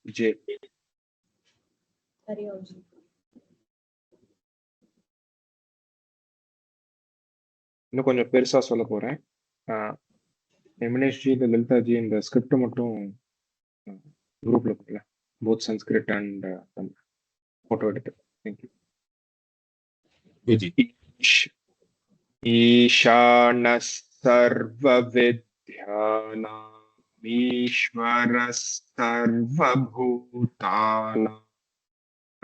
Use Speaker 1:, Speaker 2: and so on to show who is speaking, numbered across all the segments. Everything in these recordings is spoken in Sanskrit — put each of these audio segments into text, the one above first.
Speaker 1: J.
Speaker 2: Hari Om ji.
Speaker 1: இன்னும் கொஞ்சம் பெருசா சொல்ல போறேன். எமினேஷ் ஜி, இந்த லலிதா ஜி இந்த ஸ்கிரிப்ட் மட்டும் குரூப்ல கொடுக்கல. போத் சன்ஸ்கிரிட் அண்ட் போட்டோ எடுத்து. தேங்க்யூ. ईशानः सर्वविद्यानाम् ईश्वरः सर्वभूतानां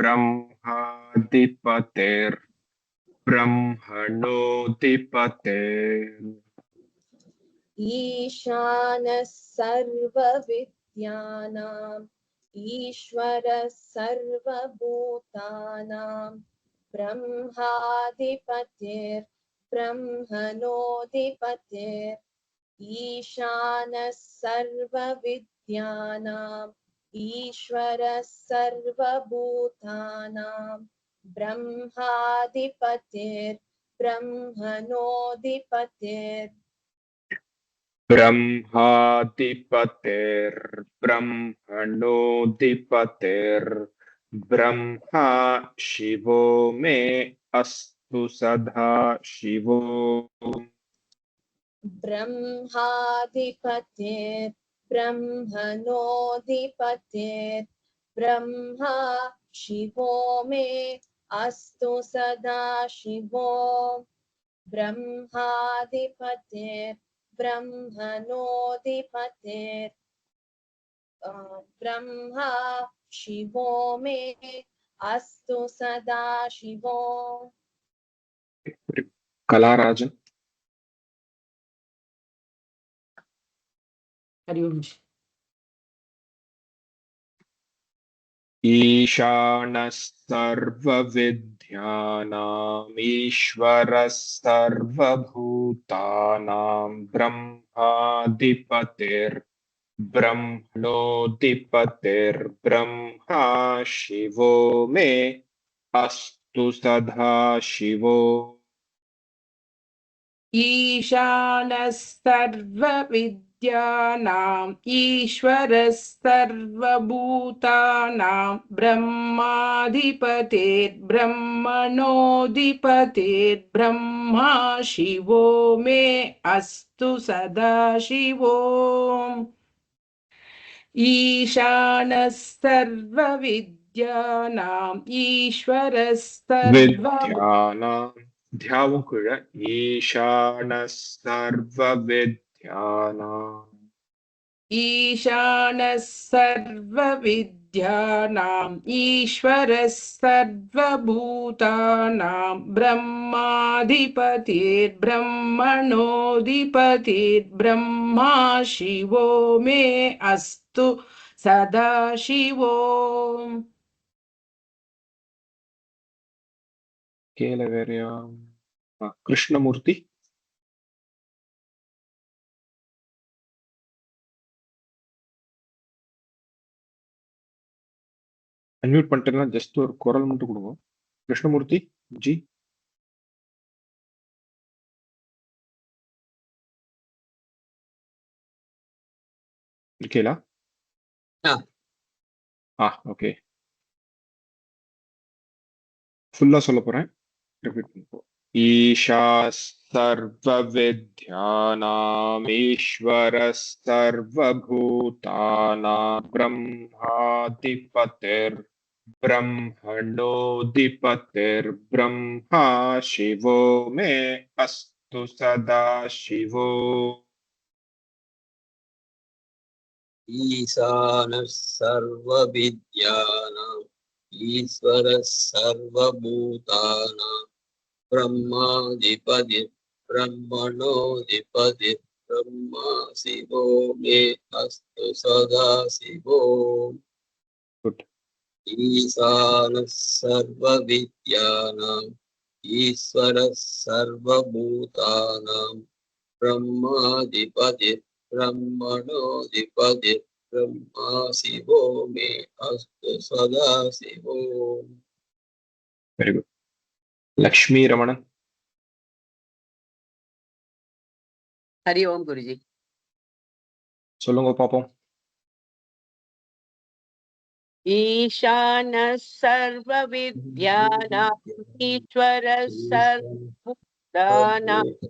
Speaker 1: ब्रह्माधिपतेर्ब्रह्मणोऽधिपतेर्
Speaker 2: Ishanah sarvavidyanam Ishwarah sarvabhutanam Brahmadipatir Brahmanodipatir Ishanah sarvavidyanam Ishwarah sarvabhutanam Brahmadipatir Brahmanodipatir
Speaker 1: ब्रह्माधिपतेर्ब्रह्मणोऽधिपतेर् Brahma शिवो मे अस्तु सदा शिवो
Speaker 2: Brahmadipatir Brahmanodipatir Brahma Shivo me astu sada Shivo Brahmadipatir Brahmanodipatir Brahma Shivo me astu sada Shivo.
Speaker 1: कलाराजन.
Speaker 3: Hari Om ji.
Speaker 1: ईशानः सर्वविद्यानाम् ईश्वरः सर्वभूतानां ब्रह्माधिपतेर्ब्रह्मणोऽधिपतेर्ब्रह्मा शिवो मे अस्तु सदा शिवो
Speaker 3: ईशानः सर्वविद्यानाम् ईश्वरः सर्वभूतानां ब्रह्माधिपतेर्ब्रह्मणोऽधिपतेर्ब्रह्मा शिवो मे अस्तु सदा शिवो ईशानः सर्वविद्यानाम् ईश्वरः
Speaker 1: विद्यानां ध्यावुकुळ ईशानः सर्वविद्यानाम्
Speaker 3: ईशानः सर्वविद्यानाम् ईश्वरः सर्वभूतानां ब्रह्माधिपतिर्ब्रह्मणोऽधिपतिर्ब्रह्मा शिवो मे अस्तु सदा शिवो
Speaker 1: केलवेर्या कृष्णमूर्ति. அன்மியூட் பண்ணிட்டேன்னா ஜஸ்ட் ஒரு குரல் மட்டும் கொடுங்க. கிருஷ்ணமூர்த்தி ஜி. இருக்கீங்களா? ஓகே. ஃபுல்லா சொல்ல போறேன். ரிப்பீட் பண்ணுவோம். ஈஷா சர்வவித்யானாம் ஈஸ்வரः சர்வபூதானாம் பிரம்மாதிபதிர் ब्रह्मणोऽधिपतिर् ब्रह्मा शिवो मे अस्तु सदा शिवो
Speaker 4: ईशानः सर्वविद्यानाम् ईश्वरः सर्वभूतानां ब्रह्माधिपतिः ब्रह्मणोऽधिपतिः ब्रह्मा शिवो मे अस्तु सदा शिवो ईशानः सर्वविद्यानाम् ईश्वरः सर्वभूतानां ब्रह्माधिपतिः ब्रह्मणोऽधिपतिः ब्रह्मा शिवो मे अस्तु सदा शिवो.
Speaker 1: वेरी गुड. लक्ष्मी रमणन.
Speaker 5: हरि ओम गुरुजी.
Speaker 1: சொல்லுங்க பாப்போம்.
Speaker 5: ईशानः सर्वविद्यानाम् ईश्वरः सर्वभूतानामादिपते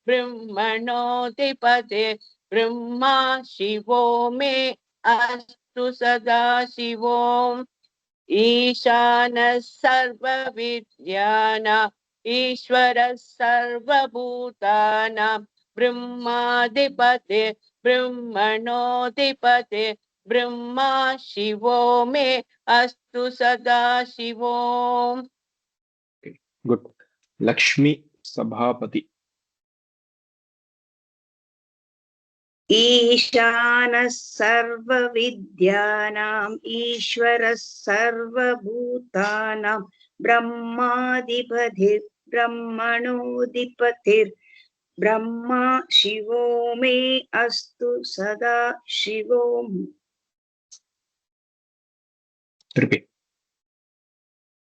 Speaker 5: ब्रह्मणोऽधिपते ब्रह्मा शिवो मे अस्तु सदा शिवोम् ईशानः सर्वविद्यानाम् ईश्वरः सर्वभूतानां ब्रह्माधिपते ब्रह्मणोऽधिपते ब्रह्मा शिवो मे अस्तु सदा शिवोम्
Speaker 1: Good. Lakshmi Sabhapati.
Speaker 6: ईशानः सर्वविद्यानाम् ईश्वरः सर्वभूतानां ब्रह्माधिपतिर्ब्रह्मणोऽधिपतिर्ब्रह्मा शिवो मे अस्तु सदा शिवोम्
Speaker 1: Repeat.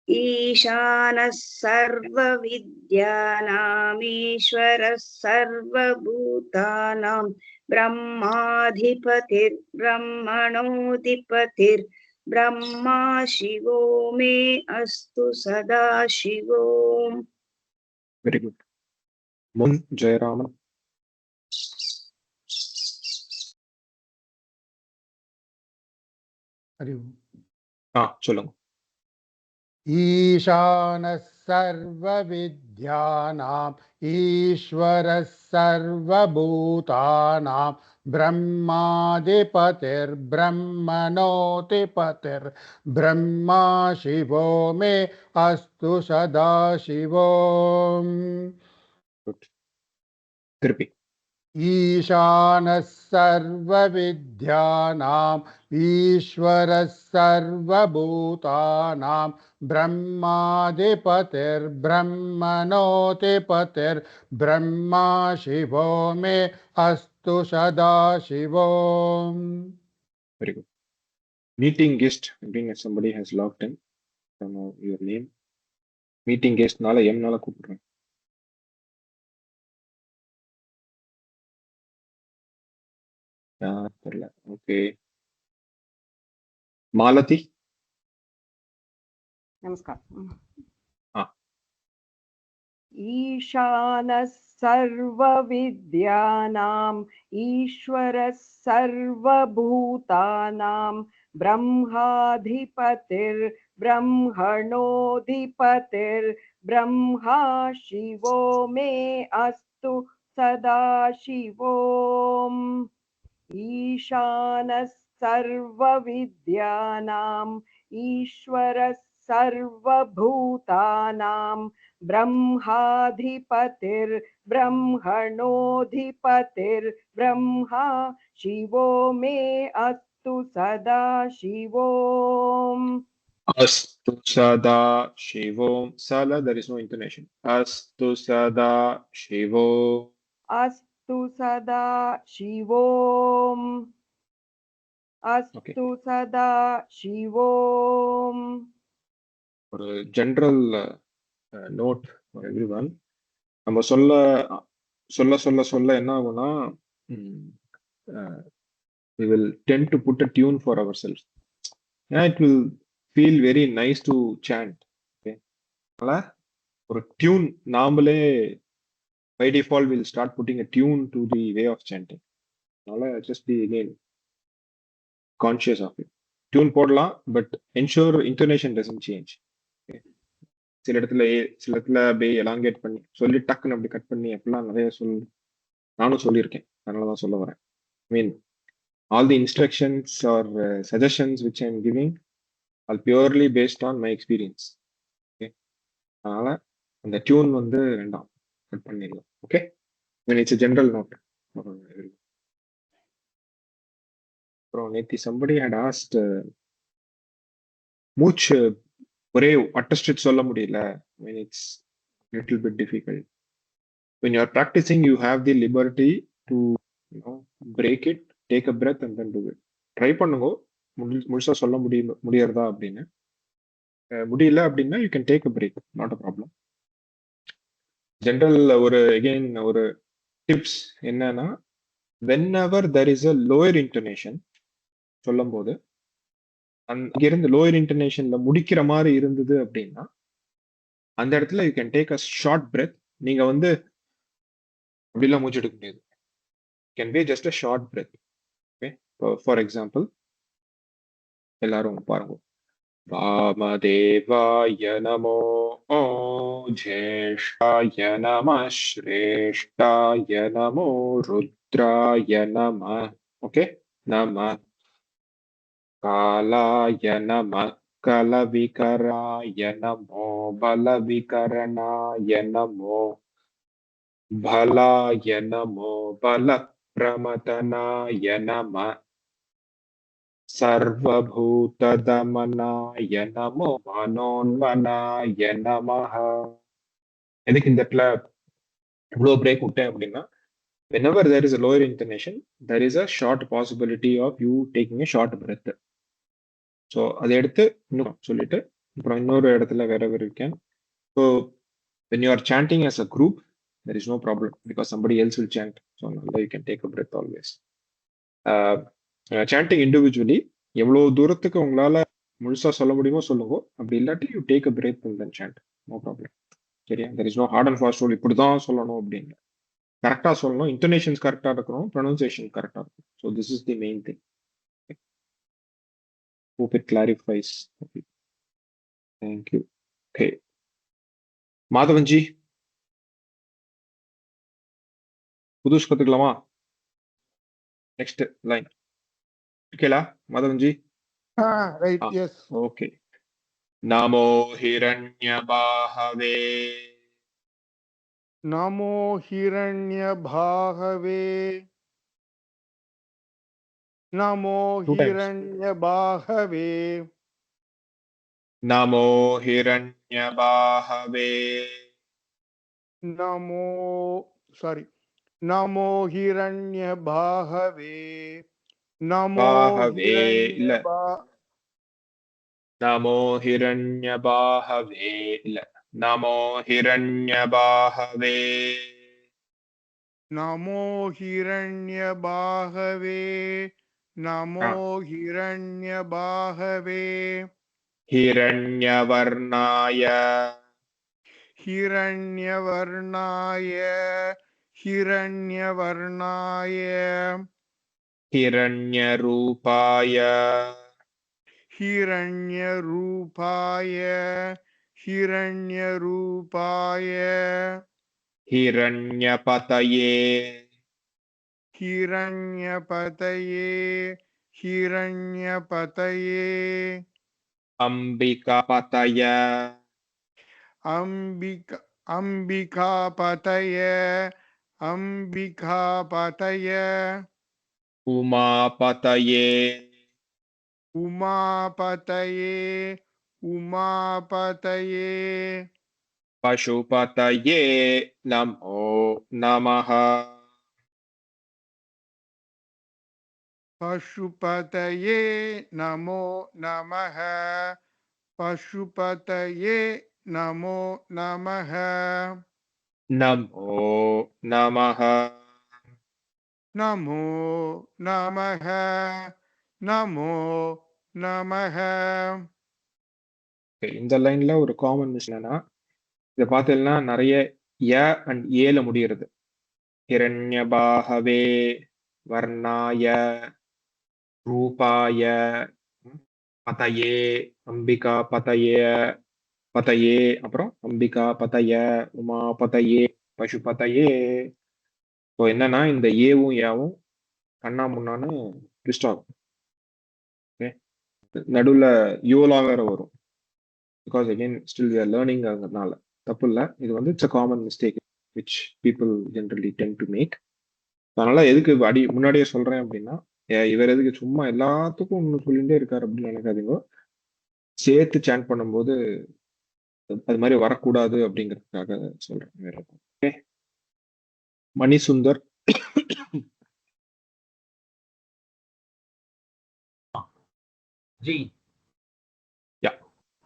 Speaker 6: ईशानः सर्वविद्यानाम् ईश्वरः सर्वभूतानां ब्रह्माधिपतिर्ब्रह्मणोऽधिपतिर्ब्रह्मा शिवो मे अस्तु सदा शिवोम्
Speaker 1: Very good. Mun Jayaraman. சொல்லுங்க.
Speaker 7: ईशानः सर्वविद्यानाम् ईश्वरः सर्वभूतानां ब्रह्माधिपतिर्ब्रह्मणोऽधिपतिर्ब्रह्मा शिवो मे अस्तु सदा शिवोम्
Speaker 1: Repeat.
Speaker 7: ईशानः सर्वविद्यानाम् ईश्वरः सर्वभूतानां ब्रह्माधिपतिर्ब्रह्मणोऽधिपतिर्ब्रह्मा शिवो मे अस्तु सदा शिवोम्
Speaker 1: Very good. Meeting guest. Being somebody has logged in. I don't know your name. Meeting guest நால M நால கூப்பிடுறேன். தெரியல. ஓகே. மாலதி.
Speaker 8: नमस्कार
Speaker 1: हाँ.
Speaker 8: ईशानः सर्वविद्यानाम् ईश्वरः सर्वभूतानां ब्रह्माधिपतिर्ब्रह्मणोऽधिपतिर्ब्रह्मा शिवो मे अस्तु सदा शिवोम् ईशानः सर्वविद्यानाम् ईश्वरः सर्वभूतानां ब्रह्माधिपतिर्ब्रह्मणोऽधिपतिर्ब्रह्मा शिवो मे अस्तु सदा शिवोम्
Speaker 1: Astu Sada Shivom. Sala, there is no intonation. Astu Sada Shivom.
Speaker 8: अस्तु सदा शिवोम् अस्तु सदा शिवोम्
Speaker 1: ஒரு general note for everyone. நம்ம சொல்ல சொல்ல சொல்ல சொல்ல என்ன ஆகும்னா we will tend to put a tune for ourselves. Yeah, it will feel very nice to chant. Okay, அதனால ஒரு டியூன் நாமளே by default we'll start putting a tune to the way of chanting. அதனால just be again conscious of it. Tune போடலாம், but ensure intonation doesn't change. Okay, சில இடத்துல சில இடத்துல அப்படியே எலாங்கேட் பண்ணி சொல்லி டக்குன்னு அப்படி கட் பண்ணி அப்படிலாம் நிறைய நானும் சொல்லியிருக்கேன். அதனாலதான் சொல்ல வரேன். I mean, all the instructions or suggestions which I'm giving are purely based on my experience. Okay, அதனால அந்த டியூன் வந்து வேண்டாம், கட் பண்ணிடலாம். Okay, I mean, it's a general note. அப்புறம் நேத்தி somebody had asked மூச்சு ஒரே அட்டஸ்டட் சொல்ல முடியல. I mean, it's little bit difficult. When you are practicing, you have the liberty to, you know, break it, take a breath and then do it. Try பண்ணுங்க முழுசா சொல்ல முடியறதா அப்படின்னு. முடியல அப்படின்னா you can take a break, not a problem. General ஒரு டிப்ஸ் என்னன்னா, whenever there is a lower intonation, சொல்லும் போது அங்கிருந்து லோயர் இன்டர்நேஷன்ல முடிக்கிற மாதிரி இருந்தது அப்படின்னா அந்த இடத்துல you can take a short breath. நீங்க வந்து அப்படிலாம் மூச்சு எடுக்க முடியாது. Can be just a short breath. Okay, for example எல்லாரும் பாருங்க. वामदेवाय नमो ज्येष्ठाय नमः श्रेष्ठाय नमो रुद्राय नमः. ओके, नमः कालाय नमः कलविकराय नमो बलविकरणाय नमो भलाय नमो बलप्रमथनाय नमः सर्वभूतदमनाय नमो मनोन्मनाय நமஹ. எதுக்கு இந்த இடத்துல இவ்வளோ பிரேக் விட்டேன் அப்படின்னா, whenever there is a lower intonation, there is a short possibility of you taking a short breath. So அதை எடுத்து இன்னும் சொல்லிட்டு அப்புறம் இன்னொரு இடத்துல wherever you can. So when you are chanting as a group, there is no problem because somebody else will chant. So you can take a breath always. Chanting individually எவ்வளோ தூரத்துக்கு உங்களால முழுசா சொல்ல முடியுமோ சொல்லுங்க. அப்படி இல்லாட்டி you take a break and then chant, no problem. சரியா? There is no hard and fast rule இப்படி தான் சொல்லணும் அப்படின்னு. கரெக்டாக சொல்லணும், இன்டர்நேஷன்ஸ் கரெக்டாக இருக்கணும், ப்ரொனன்சியேஷன் கரெக்டாக இருக்கும். So this is the main thing. Hope it clarifies. Thank you. Okay, மாதவன்ஜி புதுசு கற்றுக்கலாமா? நெக்ஸ்ட் லைன் ஓகேலா மாதவன்ஜி?
Speaker 7: Right, yes.
Speaker 1: ஓகே. நமோ ஹிரண்யபாஹவே
Speaker 7: நமோ ஹிரண்யபாஹவே நமோ
Speaker 1: Two times.
Speaker 7: ஹிரண்யபாஹவே
Speaker 1: நமோ ஹிரண்யபாஹவே
Speaker 7: நமோ நமோ ஹிரண்யபாஹவே நமோ
Speaker 1: பாஹவே இல்ல,
Speaker 7: ஹிரண்யபா
Speaker 1: நமோ ஹிரண்யபாஹவே இல்ல, நமோ ஹிரண்யபாஹவே
Speaker 7: நமோ ஹிரண்யபாஹவே நமோ ஹிரண்யபாஹவே
Speaker 1: ஹிரண்யவர்ணாய
Speaker 7: ஹிரண்யவர்ணாய ஹிரண்யவர்ணாய
Speaker 1: ஹிரண்யரூபாய
Speaker 7: ஹிரண்யரூபாய ஹிரண்யரூபாய
Speaker 1: ஹிரண்யபதயே
Speaker 7: ஹிரண்யபதயே ஹிரண்யபதயே
Speaker 1: அம்பிகாபதய
Speaker 7: அம்பிகாபதய அம்பிகாபதய
Speaker 1: உமாபதயே
Speaker 7: உமாபதயே உமாபதயே
Speaker 1: பசுபதயே நமோ நமஹ
Speaker 7: பசுபதயே நமோ நமஹ பசுபதயே நமோ நமஹ
Speaker 1: நமோ நமஹ
Speaker 7: நமோ நமஹ நமோ நமஹ.
Speaker 1: இந்த லைன்ல ஒரு காமன் மிஸ் என்னன்னா, இதை பார்த்தீங்கன்னா நிறைய ய அண்ட் ஏல முடிகிறது. ஹிரண்யபாஹவே வர்ணாய ரூபாய பதயே அம்பிகா பதய பதயே அப்புறம் அம்பிகா பதய உமா பதயே பசுபதயே. ஸோ என்னன்னா இந்த ஏவும் ஏவும் கண்ணா முன்னான்னு ட்விஸ்ட் ஆகும். ஓகே, நடுவில் யோலா வேற வரும். Because again still we are learning, அதனால தப்பு இல்லை. இது வந்து it's a common mistake which people generally tend to make. அதனால எதுக்கு முன்னாடியே சொல்றேன் அப்படின்னா, இவர் எதுக்கு சும்மா எல்லாத்துக்கும் ஒன்று சொல்லிட்டே இருக்காரு அப்படின்னு நினைக்காதீங்க. சேர்த்து சாண்ட் பண்ணும்போது அது மாதிரி வரக்கூடாது அப்படிங்கிறதுக்காக சொல்றேன். வேற ஓகே, மணி சுந்தர்.
Speaker 9: जी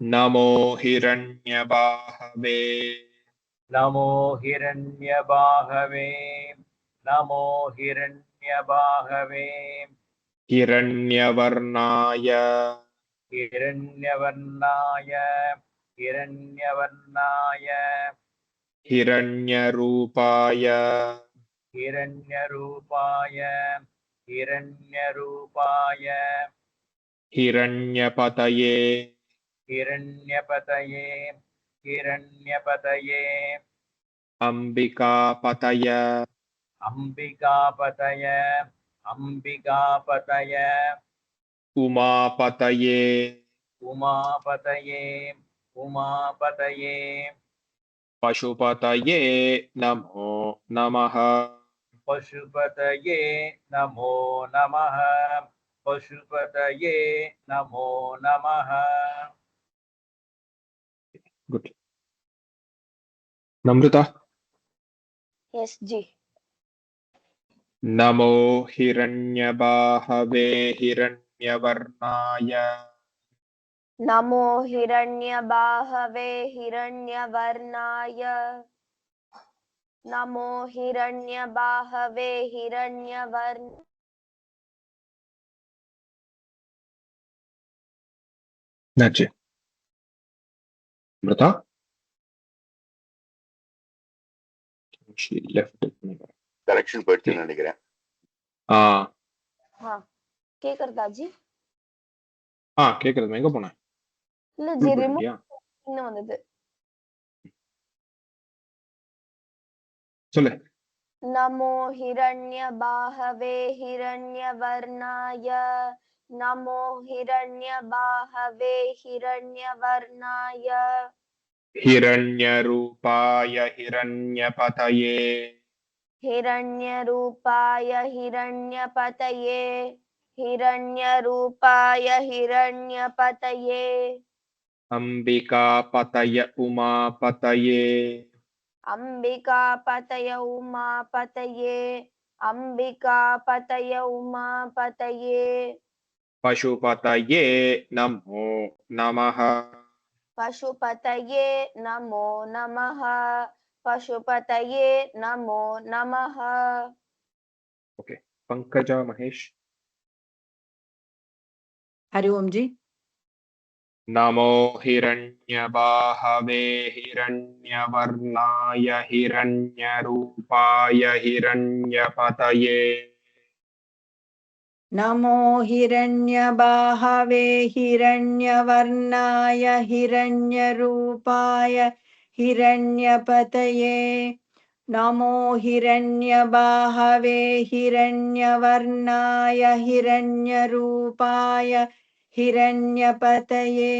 Speaker 1: நமோ ஹிரண்யபாஹவே
Speaker 9: नमो हिरण्यबाहवे नमो हिरण्यबाहवे
Speaker 1: हिरण्यवर्णाय
Speaker 9: हिरण्यवर्णाय हिरण्यवर्णाय
Speaker 1: हिरण्यरूपाय
Speaker 9: हिरण्यरूपाय हिरण्यरूपाय
Speaker 1: हिरण्यपतये
Speaker 9: हिरण्यपतये हिरण्यपतये
Speaker 1: अम्बिकापतय
Speaker 9: अंबिकापतय अंबिकापतय
Speaker 1: उमापतये
Speaker 9: उमापतये उमापतये
Speaker 1: पशुपतये नमो नमः
Speaker 9: पशुपतये नमो नमः पशुपतये नमो नमः
Speaker 1: गुड नम्रता
Speaker 2: Yes, Ji.
Speaker 1: NaMo हिरण्यबाहवे हिरण्यवर्णाय
Speaker 2: NaMo हिरण्यबाहवे हिरण्यवर्णाय NaMo हिरण्यबाहवे हिरण्यवर्ण
Speaker 1: That's it. Mrata? She left.
Speaker 10: Correction போயிடுச்சுன்னு நினைக்கிறேன்.
Speaker 2: हाँ கேக்குறதா ஜி
Speaker 1: கேக்குறது எங்க போனேன்
Speaker 2: இல்ல ஜி ரிமூவ் இன்னும் வந்தது
Speaker 1: சொல்லு
Speaker 2: नमो हिरण्यबाहवे हिरण्यवर्णाय नमो हिरण्यबाहवे हिरण्यवर्णाय
Speaker 1: हिरण्यरूपाय हिरण्यपतये
Speaker 2: हिरण्यरूपाय हिरण्यपतये हिरण्यरूपाय हिरण्यपतये
Speaker 1: अम्बिकापतय उमापतये
Speaker 2: अंबिकापतय उमापतये अंबिकापतय उमापतये
Speaker 1: पशुपतये नमो नमः
Speaker 2: पशुपतये नमो नमः पशुपतये नमो नमः
Speaker 1: ओके पंकजा महेश
Speaker 3: हरि ओम जी
Speaker 1: नमो हिरण्यबाहवे हिरण्यवर्णाय हिरण्यरूपाय हिरण्यपतये
Speaker 11: नमो हिरण्यबाहवे हिरण्यवर्णाय हिरण्यरूपाय हिरण्यपतये नमो हिरण्यबाहवे हिरण्यवर्णाय हिरण्यरूपाय हिरण्यपतये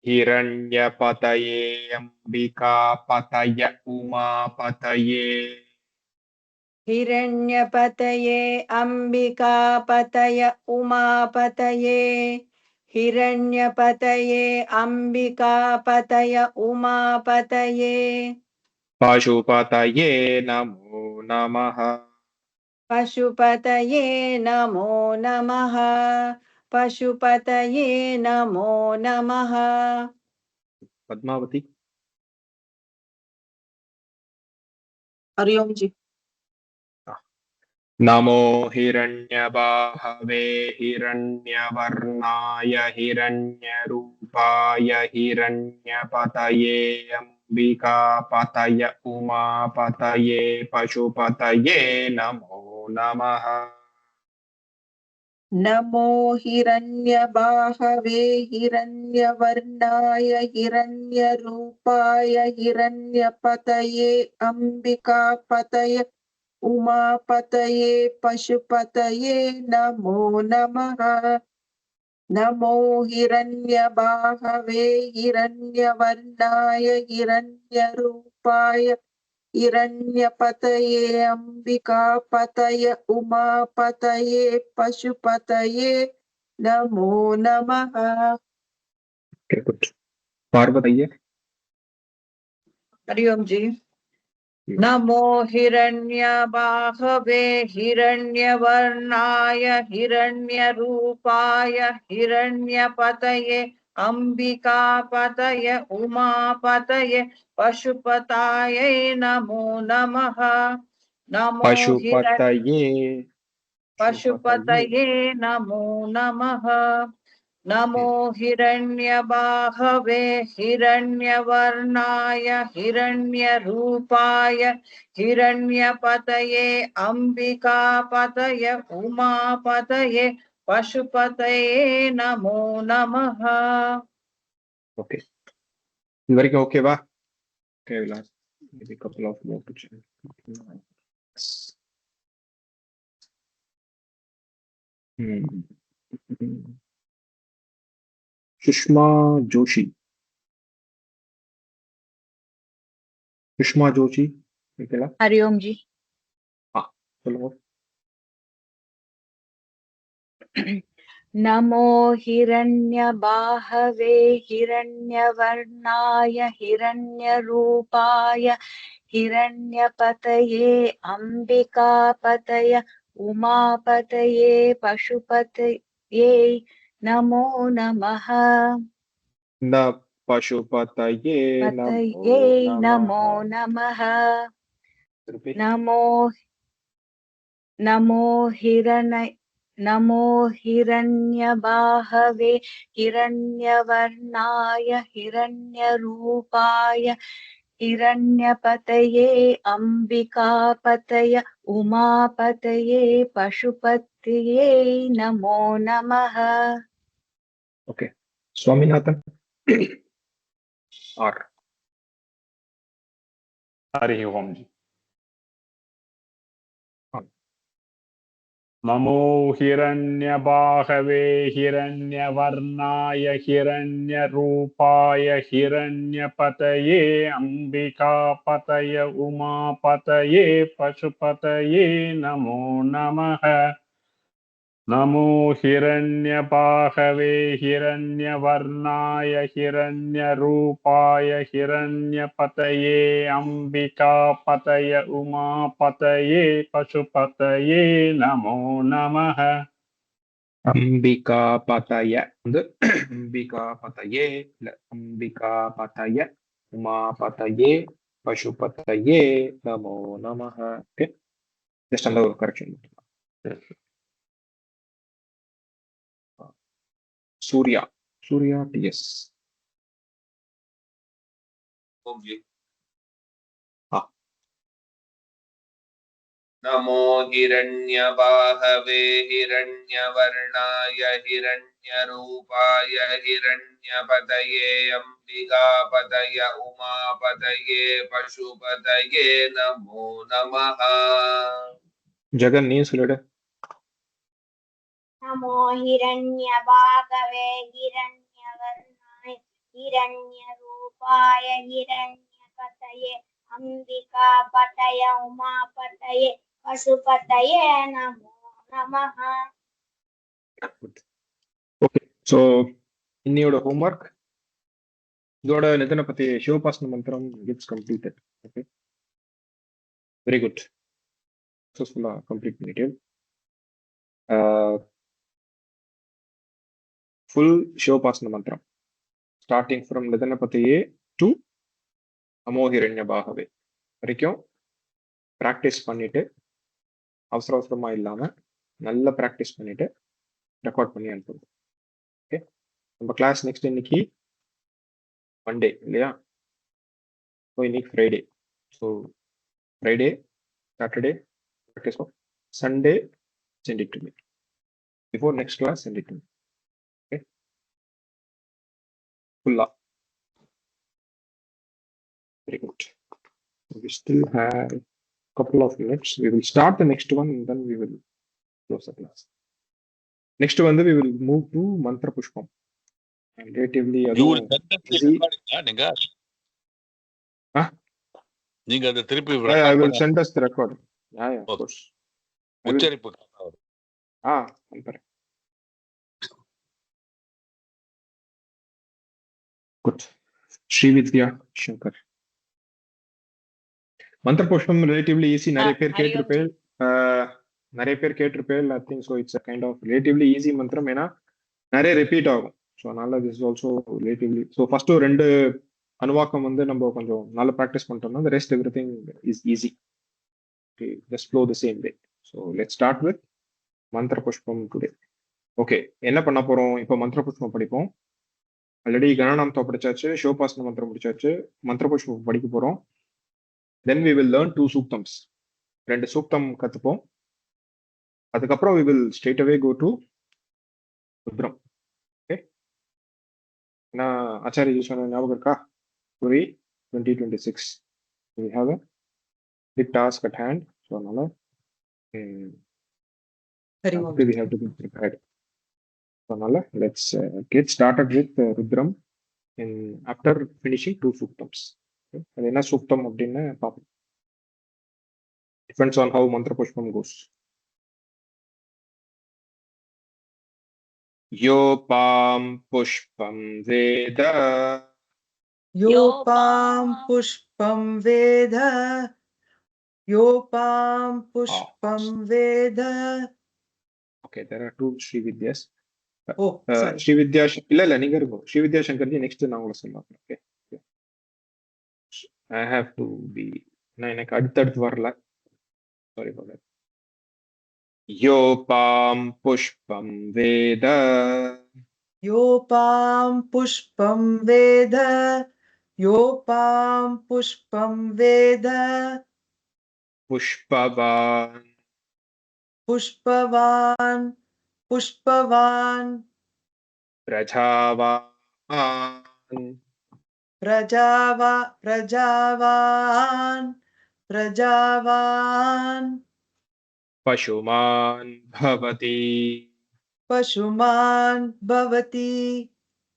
Speaker 1: हिरण्यपतये अम्बिकापतय उमापतये
Speaker 11: हिरण्यपतये अंबिकापतय उमापतये हिरण्यपतये अंबिकापतय उमापतये
Speaker 1: पशुपतये नमो नमः
Speaker 11: पशुपतये नमो नमः पशुपतये नमो नमः
Speaker 1: पद्मावती
Speaker 3: हरि ओम जी
Speaker 1: नमो हिरण्यबाहवे हिरण्यवर्णाय हिरण्यरूपाय हिरण्यपतये अम्बिकापतय उमापतये पशुपतये नमो नमः
Speaker 12: नमो हिरण्यबाहवे हिरण्यवर्णाय हिरण्यरूपाय हिरण्यपतये अंबिकापतये उमापतये पशुपतये नमो नमः नमो हिरण्यबाहवे हिरण्यवर्णाय हिरण्यरूपाय हिरण्यपतये अंबिकापतय उमापतये पशुपतये नमो नमः
Speaker 1: Okay, good. पार्वतीये
Speaker 11: हरि ओम जी नमो हिरण्यबाहवे हिरण्यवर्णाय हिरण्यरूपाय हिरण्यपतये अंबिकापतये उमापतये पशुपतये नमो नमः नमो
Speaker 1: पशुपतये
Speaker 11: पशुपतये नमो नमः नमो हिरण्यबाहवे हिरण्यवर्णाय हिरण्यरूपाय हिरण्यपतये अम्बिकापतय उमापतये पशुपतये नमो नमः
Speaker 1: Okay. இது வரைக்கும் ஓகேவா? Okay, we'll ask maybe a couple of more to check. Sushma Joshi. Sushma Joshi ஓகேங்களா?
Speaker 2: हरिओम जी।
Speaker 1: சொல்லுங்க.
Speaker 2: नमो हिरण्यबाहवे हिरण्यवर्णाय हिरण्यरूपाय हिरण्यपतये अम्बिकापतय उमापतये पशुपतये नमो नमः
Speaker 1: न पशुपतये
Speaker 2: पतये नमो नमः नमो हिरण्यबाहवे हिरण्यवर्णाय हिरण्यरूपाय हिरण्यपतये अम्बिकापतय उमापतये पशुपतये नमो नमः।
Speaker 1: Okay. स्वामीनाथन R.
Speaker 13: हरि ओम जी। नमो हिरण्यबाहवे हिरण्यवर्णाय हिरण्यरूपाय हिरण्यपतये अम्बिकापतय उमापतये पशुपतये नमो नमः नमो हिरण्यबाहवे हिरण्यवर्णाय हिरण्यरूपाय हिरण्यपतये अम्बिकापतय उमापतये पशुपतये नमो नमः
Speaker 1: अम्बिकापतय अम्बिकापतये अम्बिकापतय उमापतये पशुपतये नमो नमः. Okay. Just another correction. Surya TS.
Speaker 4: ओम जी।
Speaker 1: हाँ.
Speaker 4: नमो हिरण्यबाहवे हिरण्यवर्णाय हिरण्यरूपाय हिरण्यपतये अम्बिकापतय उमापतये पशुपतये नमो नमः
Speaker 1: जगन नहीं सुलेडे.
Speaker 14: नमो हिरण्यबाहवे हिरण्यवर्णाय हिरण्यरूपाय हिरण्यपतये अम्बिकापतय उमापतये पशुपतये नमो नमः.
Speaker 1: Okay. So இன்னையோட homework இதோட நிதனபதி சிவபாசன மந்திரம் gets completed. Okay. Very good. Successfully complete பண்ணிட்டேன். Full சிவபாசன மந்திரம் starting from நிதனபதியே to நமோ ஹிரண்யபாகவே வரைக்கும் ப்ராக்டிஸ் பண்ணிட்டு அவசரமா இல்லாம நல்லா ப்ராக்டிஸ் பண்ணிட்டு ரெக்கார்ட் பண்ணி அனுப்புங்க. ஓகே, நம்ம கிளாஸ் நெக்ஸ்ட் இன்னைக்கு மண்டே இல்லையா? ஸோ இன்னைக்கு Friday. So Friday Saturday practice பண்ணோம். Sunday send it to me. Before next class, send it to me. Okay. Fulla. Very good. We still have a couple of minutes. We will start the next one and then we will close the class. Next one, we will move to Mantra Pushpam. And relatively,
Speaker 10: you will send us the recording, Ninga?
Speaker 1: Huh?
Speaker 10: Ninga, the three people.
Speaker 1: Yeah, I will send us the recording. Yeah, of course.
Speaker 10: உச்சரிப்பு
Speaker 1: குட். ஸ்ரீவித்யா சங்கர். மந்திர புஷ்பம் ரிலேட்டிவ்லி ஈஸி. நிறைய பேர் கேட்டிருப்பேன். I think so it's a kind of relatively easy மந்திரம். ஏன்னா நிறைய ரிப்பீட் ஆகும். ஸோ அதனால this is also relatively. So first ஒரு 2 அணுவாக்கம் வந்து நம்ம கொஞ்சம் நல்லா ப்ராக்டிஸ் பண்ணிட்டோம்னா the rest everything is easy. Okay, just flow the same way. So let's start with மந்திர புஷ்பம் டுடே. ஓகே, என்ன பண்ண போறோம் இப்போ? மந்திர புஷ்பம் படிப்போம். ஆல்ரெடி கணநாமத்தை படிச்சாச்சு, சிவபாசன மந்திரம் படிச்சாச்சு, மந்திர புஷ்பம் படிக்க போறோம். தென் வி வில் லேர்ன் 2 சூக்தம்ஸ். 2 சூக்தம் கத்துப்போம். அதுக்கப்புறம் we will straight away go to Rudram. Okay, ஏன்னா ஆச்சாரிய சொன்ன ஞாபகம் இருக்கா? குரி 2026 we have a big task at hand, so அதனால
Speaker 3: Hari Om.
Speaker 1: we have to be prepared. So அதனால let's get started with Rudram in after finishing 2 suktams. Okay, அது என்ன சூக்தம் அப்படின்னு பார்ப்போம். Depends on how mantra pushpam goes. Yopam pushpam veda
Speaker 11: योपां पुष्पं वेद योपां पुष्पं वेद.
Speaker 1: Okay, there are 2 Sri Vidyas.
Speaker 11: Oh, sorry.
Speaker 1: Sri Vidya இல்ல நீங்க இருங்க. Sri Vidya Shankarji next நான் உங்களுக்கு சொல்றேன். Okay, I have to be நான் எனக்கு அடுத்து வரல. Sorry for that. Yopam pushpam veda
Speaker 11: योपां पुष्पं वेद योपां पुष्पं वेद.
Speaker 1: पुष्पवान्
Speaker 11: पुष्पवान् पुष्पवान्
Speaker 1: प्रजावान्
Speaker 11: प्रजावान् प्रजावान्.
Speaker 1: पशुमान् भवति
Speaker 11: पशुमान् भवति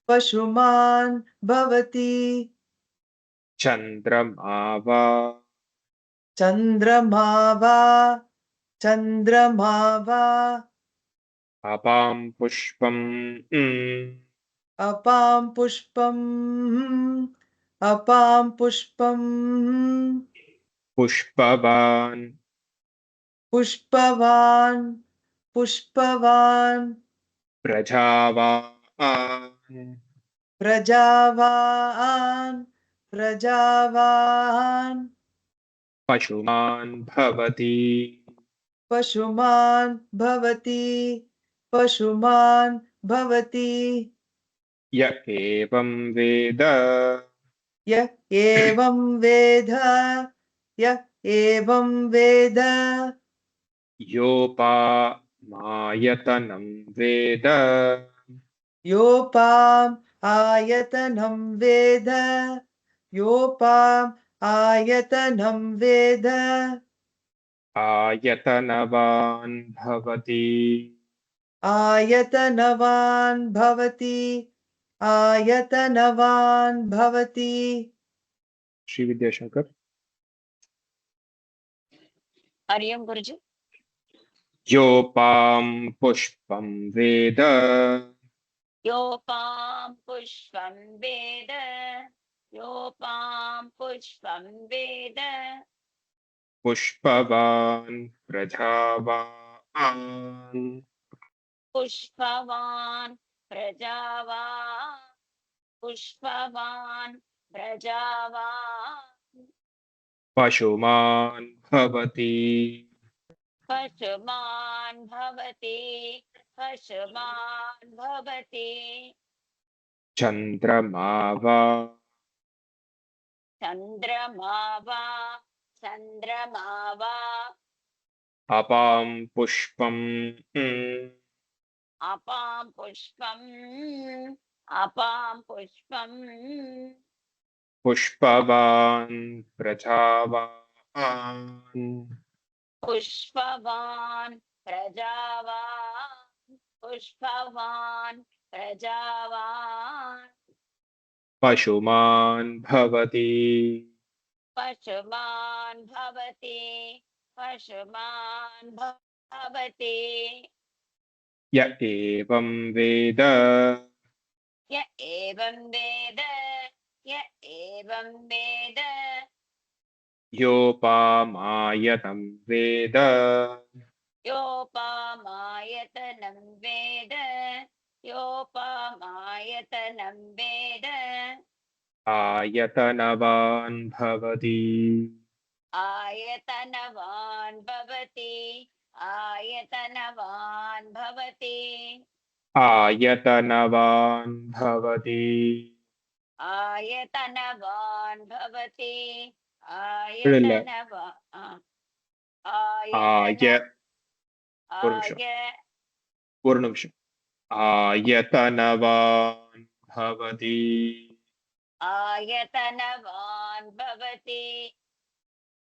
Speaker 11: पशुमान् भवति.
Speaker 1: चन्द्रमावा
Speaker 11: चन्द्रमावा चन्द्रमावा.
Speaker 1: अपां पुष्पम्
Speaker 11: अपां पुष्पम् अपां पुष्पम्.
Speaker 1: पुष्पवान्
Speaker 11: पुष्पवान् पुष्पवान्.
Speaker 1: प्रजावान्
Speaker 11: प्रजावान् प्रजावान्.
Speaker 1: पशुमान् भवति
Speaker 11: पशुमान् भवति पशुमान् भवति.
Speaker 1: य एवं वेद
Speaker 11: य एवं वेद य एवं वेद.
Speaker 1: योपामायतनं वेद
Speaker 11: योपाम् आयतनं वेद योपाम् आयतनं वेद.
Speaker 1: आयतनवान् भवति
Speaker 11: आयतनवान् भवति आयतनवान् भवति.
Speaker 1: श्री विद्याशंकर.
Speaker 5: हरि ओम गुरुजी.
Speaker 1: योपां पुष्पं वेद
Speaker 5: योपां पुष्पं वेद योपां पुष्पं वेद.
Speaker 1: पुष्पवान् प्रजावान्
Speaker 5: पुष्पवान् प्रजावान् पुष्पवान् प्रजावान्.
Speaker 1: पशुमान् भवति
Speaker 5: पशुमान् भवति पशुमान् भवति.
Speaker 1: चन्द्रमावा
Speaker 5: चन्द्रमावा चन्द्रमावा.
Speaker 1: अपां पुष्पम्
Speaker 5: अपां पुष्पम् अपां पुष्पम्.
Speaker 1: पुष्पवान् प्रजावान्
Speaker 5: पुष्पवान् प्रजावान् पुष्पवान् प्रजावान्.
Speaker 1: पशुमान् भवति
Speaker 5: पशुमान् भवति पशुमान् भवति.
Speaker 1: य एवं वेद
Speaker 5: य एवं वेद य एवं वेद.
Speaker 1: योपामायतं वेद
Speaker 5: योपामायतनं वेद योपामायतनं वेद.
Speaker 1: आयतनवान् भवति
Speaker 5: आयतनवान् भवति आयतनवान् भवति
Speaker 1: आयतनवान् भवति
Speaker 5: आयतनवान् भवति
Speaker 1: இல்ல
Speaker 5: आयतन
Speaker 1: ஒரு நிமிஷம் आयतनवान् भवति
Speaker 5: आयतनवान् भवति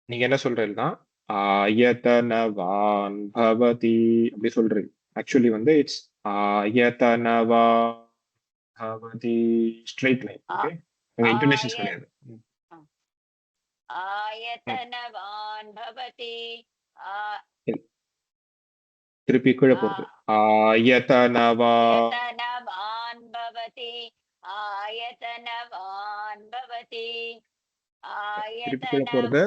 Speaker 1: நீங்க என்ன சொல்றீங்கன்னா ஆயதனவான் பவதி அப்படி சொல்றீங்க. ஆக்சுவலி வந்து இட்ஸ் ஆயதனவான் பவதி ஸ்ட்ரைட் லைன். ஓகே, உங்க இன்டோனேஷன்ஸ் கிடையாது.
Speaker 5: आयतनवान् भवति
Speaker 1: திருப்பி கீழே போறது ஆயதனவான்
Speaker 5: भवति आयतनवान् भवति
Speaker 1: திருப்பி கீழே போறது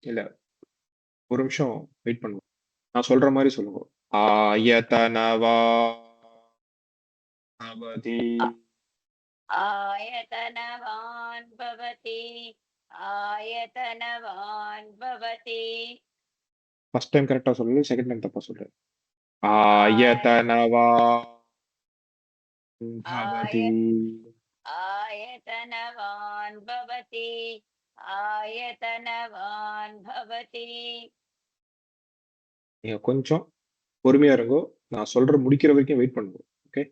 Speaker 1: இல்ல, ஒரு நிமிஷம் வெயிட் பண்ணுங்க, நான் சொல்ற மாதிரி சொல்லுங்க. ஆயதனவான் பவதி
Speaker 5: आयतनवान् भवति आयतनवान् भवति.
Speaker 1: ஃபர்ஸ்ட் டைம் கரெக்டா சொல்லல, செகண்ட் டைம் தப்பா சொல்றேன். ஆயதனவான் பவதி
Speaker 5: आयतनवान् भवति आयतनवान् भवति.
Speaker 1: நீங்க கொஞ்சம் பொறுமையா இருங்கோ, நான் சொல்ற முடிக்கிற வரைக்கும் வெயிட் பண்ணுங்க. ஓகே,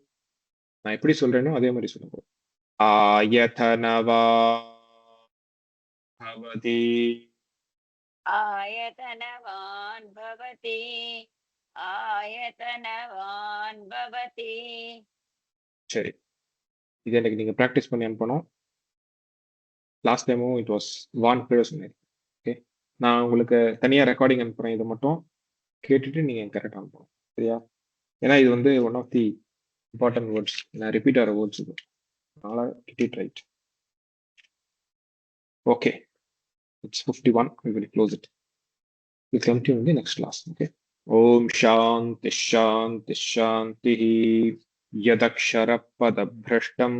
Speaker 1: நான் எப்படி சொல்றேனோ அதே மாதிரி சொல்லுங்க. ஆயதனவான் பவதி
Speaker 5: आयतनवान् भवति आयतनवान् भवति.
Speaker 1: சரி, இது எனக்கு நீங்க ப்ராக்டிஸ் பண்ணி அனுப்பணும். லாஸ்ட் டைமும் இட் வாஸ் வான் கீழே சொன்னேன். ஓகே, நான் உங்களுக்கு தனியா ரெக்கார்டிங் அனுப்புறேன், இதை மட்டும் கேட்டுட்டு நீங்க கரெக்டாக அனுப்பணும். சரியா? ஏன்னா இது வந்து one of the important words, நான் ரிப்பீட் ஆகிற வேர்ட்ஸ் இது, அதனால get it right. Okay, it's 51. We will close it. We'll continue in the next class. Okay. Om Shanti Shanti Shanti. Yadakshara Padabhrashtam.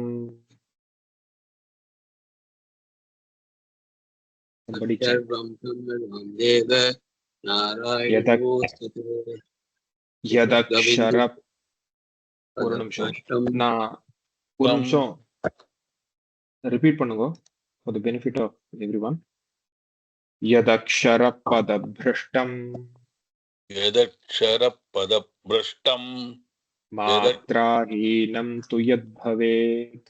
Speaker 1: Somebody check. Yadakshara. ஒரு நிமிஷம், நான் ஒரு நிமிஷம் ரிப்பீட் பண்ணுங்க for the benefit of everyone. यदक्षरपदभ्रष्टं
Speaker 10: यदक्षरपदभ्रष्टं
Speaker 1: मात्राहीनं तु यद्भवेत्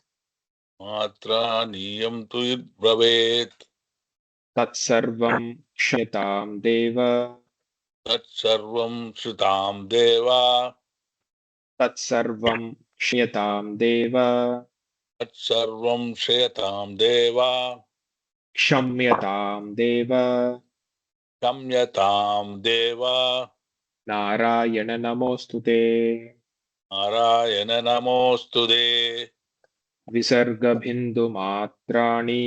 Speaker 10: मात्राहीनं तु यद्भवेत्
Speaker 1: तत्सर्वं क्षम्यतां देव
Speaker 10: तत्सर्वं श्रुतां देव
Speaker 1: तत्सर्वं क्षम्यतां देव
Speaker 10: तत्सर्वं क्षम्यतां देव
Speaker 1: क्षम्यतां देव
Speaker 10: क्षम्यतां देव
Speaker 1: नारायण नमोऽस्तुते
Speaker 10: नारायण नमोऽस्तुते
Speaker 1: विसर्गबिन्दुमात्राणि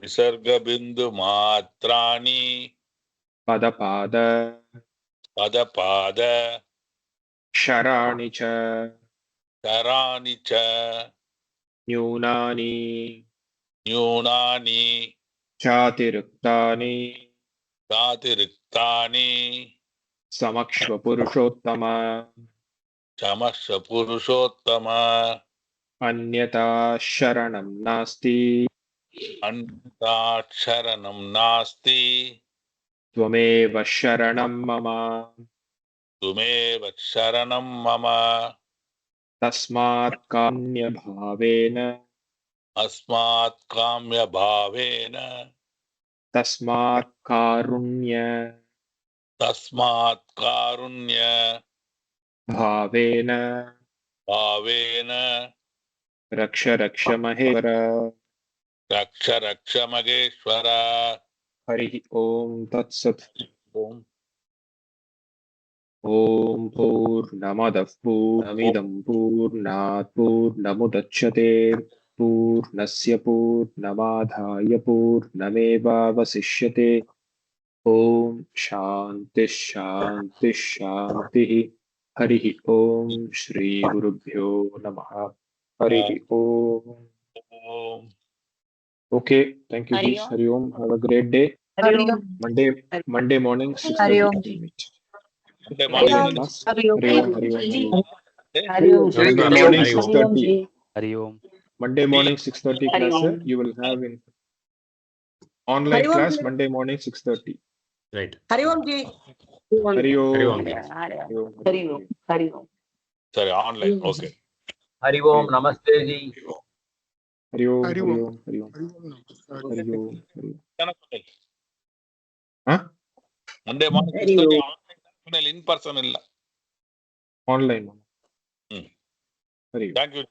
Speaker 10: विसर्गबिन्दुमात्राणि
Speaker 1: पदपाद
Speaker 10: पदपाद
Speaker 1: क्षराणि च
Speaker 10: कराणि च
Speaker 1: न्यूनानि
Speaker 10: न्यूनानि
Speaker 1: चातिरिक्तानि
Speaker 10: चातिरिक्तानि
Speaker 1: समक्ष्वपुरुषोत्तम
Speaker 10: क्षमस्व पुरुषोत्तम
Speaker 1: अन्यथा शरणं नास्ति
Speaker 10: अन्यथा शरणं नास्ति
Speaker 1: त्वमेव शरणं मम
Speaker 10: त्वमेव शरणं मम
Speaker 1: तस्मात् काम्यभावेन
Speaker 10: अस्मात् काम्यभावेन
Speaker 1: तस्मात् कारुण्य
Speaker 10: तस्मात् कारुण्य
Speaker 1: भावेन
Speaker 10: भावेन
Speaker 1: रक्ष रक्ष महेश्वर
Speaker 10: रक्ष रक्ष महेश्वर.
Speaker 1: हरिः ओम तत्सत्.
Speaker 10: ओम
Speaker 1: ओम पूर्णमदः पूर्णमिदं पूर्णात् पूर्णमुदच्यते पूर्णस्य पूर्णमादाय पूर्णमेवावशिष्यते. ओम शांति शांति शांतिः. हरिः ओम श्री गुरुभ्यो नमः. हरिः ओम.
Speaker 10: ओम.
Speaker 1: Okay, thank you. Hari Om. Have a great day.
Speaker 3: Hari Om.
Speaker 1: Monday morning
Speaker 2: Hari
Speaker 1: 6:30
Speaker 2: Om
Speaker 1: we
Speaker 2: ji.
Speaker 1: will meet.
Speaker 10: Monday
Speaker 3: Hari
Speaker 10: morning
Speaker 3: Om.
Speaker 10: means
Speaker 3: Hari Om.
Speaker 1: Hari Om, Hari Om, Hari Om.
Speaker 2: Hari Om ji.
Speaker 1: Monday
Speaker 4: Hari Om.
Speaker 1: morning
Speaker 4: Hari Om.
Speaker 1: 6:30.
Speaker 15: Hari Om.
Speaker 1: Monday morning 6:30
Speaker 2: Hari
Speaker 1: class
Speaker 2: Om.
Speaker 1: you will have in online
Speaker 3: Hari Om
Speaker 1: class
Speaker 3: ji.
Speaker 1: Monday morning 6:30.
Speaker 4: Right.
Speaker 3: Hari Om ji.
Speaker 1: Hari
Speaker 4: Hari
Speaker 1: Om.
Speaker 4: Om.
Speaker 1: Hari Om.
Speaker 3: Hari Om. Hari Om.
Speaker 10: sorry online okay
Speaker 9: Hari Om, Namaste ji.
Speaker 1: Hari Om.
Speaker 7: Hari
Speaker 1: Hari
Speaker 7: Om.
Speaker 1: Om. Hari Om.
Speaker 7: Hari Om Namaskar.
Speaker 1: Hari Om. Hari Om.
Speaker 10: Huh? Monday morning
Speaker 6: Hari
Speaker 10: 6:30
Speaker 6: Om.
Speaker 10: online in person illa
Speaker 1: Online.
Speaker 10: Hmm.
Speaker 1: Hari Om.
Speaker 10: thank you